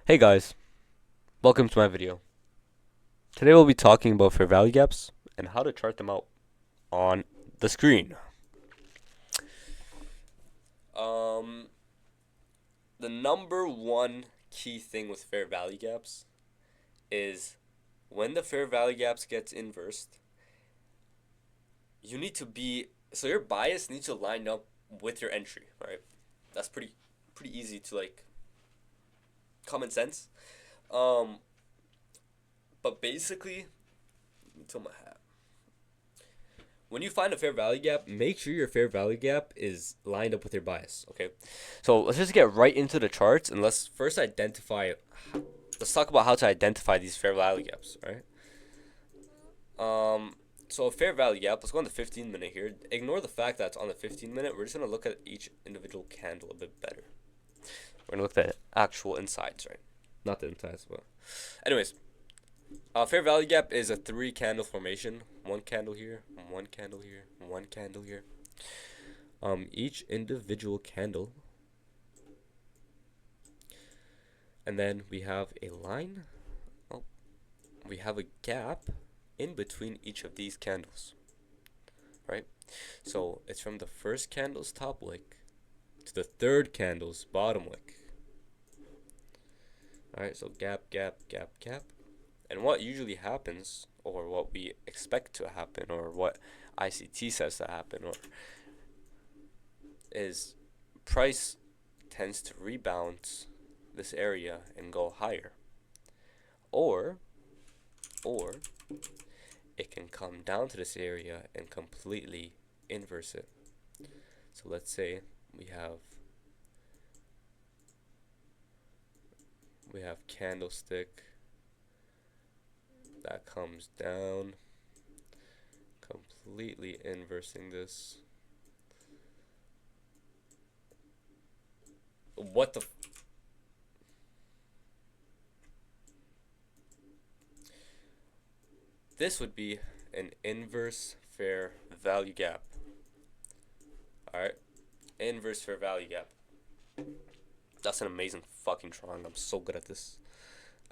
Hey guys, welcome to my video. Today we'll be talking about fair value gaps and how to chart them out on the screen. Um, the number one key thing with fair value gaps is when the fair value gaps gets inversed, you need to be your bias needs to line up with your entry, right? That's pretty easy to common sense. Um, but basically, let me tilt my hat. When you find a fair value gap, make sure your fair value gap is lined up with your bias. Okay, so let's just get right into the charts and let's first identify. Let's talk about how to identify these fair value gaps. All right. So a fair value gap. Let's go on the 15-minute here. Ignore the fact that it's on the 15-minute. We're just gonna look at each individual candle a bit better. We're gonna look at the actual insides, right? Not the insides, but anyways, fair value gap is a three candle formation. One candle here, one candle here, one candle here. Each individual candle, and then we have a line. Oh, we have a gap in between each of these candles, right? So it's from the first candle's top wick to the third candle's bottom wick. All right, so gap, gap, gap, gap. And what usually happens, or what we expect to happen, or what ICT says to happen, or is price tends to rebound this area and go higher, or it can come down to this area and completely inverse it. So let's say we have candlestick that comes down, completely inversing this. What the This would be an inverse fair value gap. Alright? Inverse fair value gap. That's an amazing fucking drawing. I'm so good at this.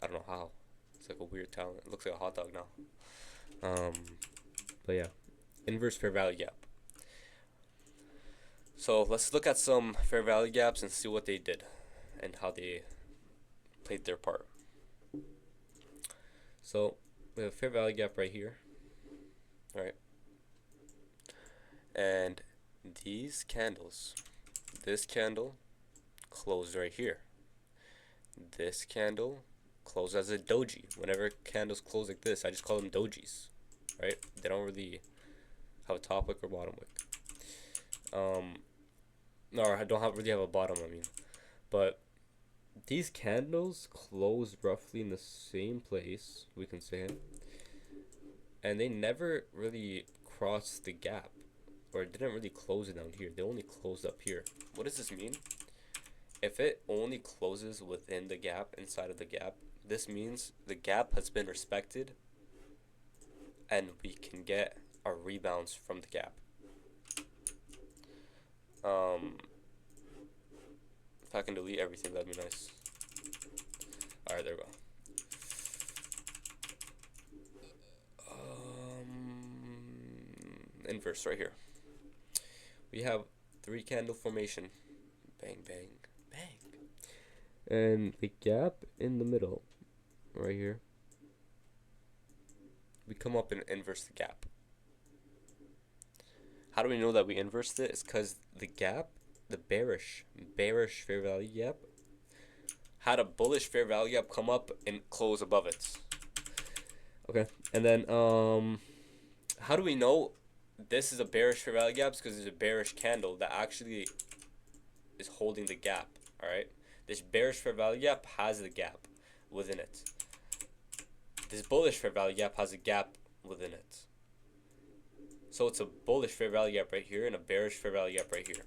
I don't know how. It's like a weird talent. It looks like a hot dog now. But yeah. Inverse fair value gap. So let's look at some fair value gaps and see what they did and how they played their part. So we have a fair value gap right here. Alright. And these candles, this candle closed right here. This candle closed as a doji. Whenever candles close like this, I just call them dojis, right? They don't really have a top wick or bottom wick. No, I don't really have a bottom, I mean. But these candles close roughly in the same place, we can say, and they never really crossed the gap, or didn't really close it down here. They only closed up here. What does this mean? If it only closes within the gap, inside of the gap, this means the gap has been respected and we can get our rebounds from the gap. If I can delete everything, that'd be nice. Alright, there we go. Inverse right here. We have three candle formation. Bang, bang, bang. And the gap in the middle, right here, we come up and inverse the gap. How do we know that we inversed it? It's because the gap, the bearish fair value gap, had a bullish fair value gap come up and close above it. Okay, and then how do we know this is a bearish fair value gap? Because there's a bearish candle that actually is holding the gap. All right, this bearish fair value gap has the gap within it. This bullish fair value gap has a gap within it. So it's a bullish fair value gap right here and a bearish fair value gap right here.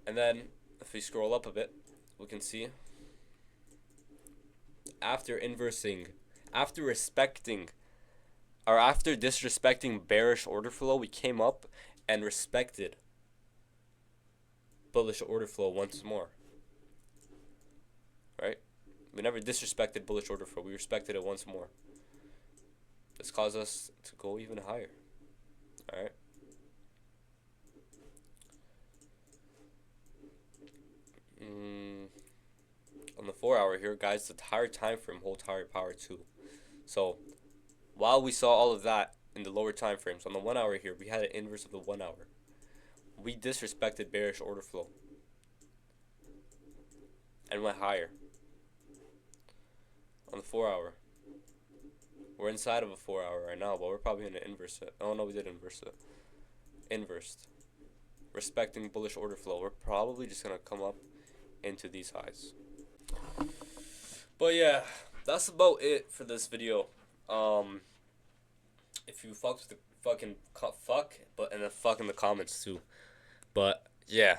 And then if we scroll up a bit, we can see after inversing, after disrespecting bearish order flow, we came up and respected bullish order flow once more. Right? We never disrespected bullish order flow. We respected it once more. This caused us to go even higher. Alright. On the 4 hour here, guys, the higher time frame holds higher power too. So while we saw all of that in the lower time frames, on the 1 hour here, we had an inverse of the 1 hour. We disrespected bearish order flow and went higher. On the 4 hour, we're inside of a 4 hour right now, but we're probably going to inverse it. Oh no, we did inverse it. Inversed. Respecting bullish order flow, we're probably just going to come up into these highs. But yeah, that's about it for this video. If you fucked with the fucking fuck, but and then fuck in the comments too. But yeah.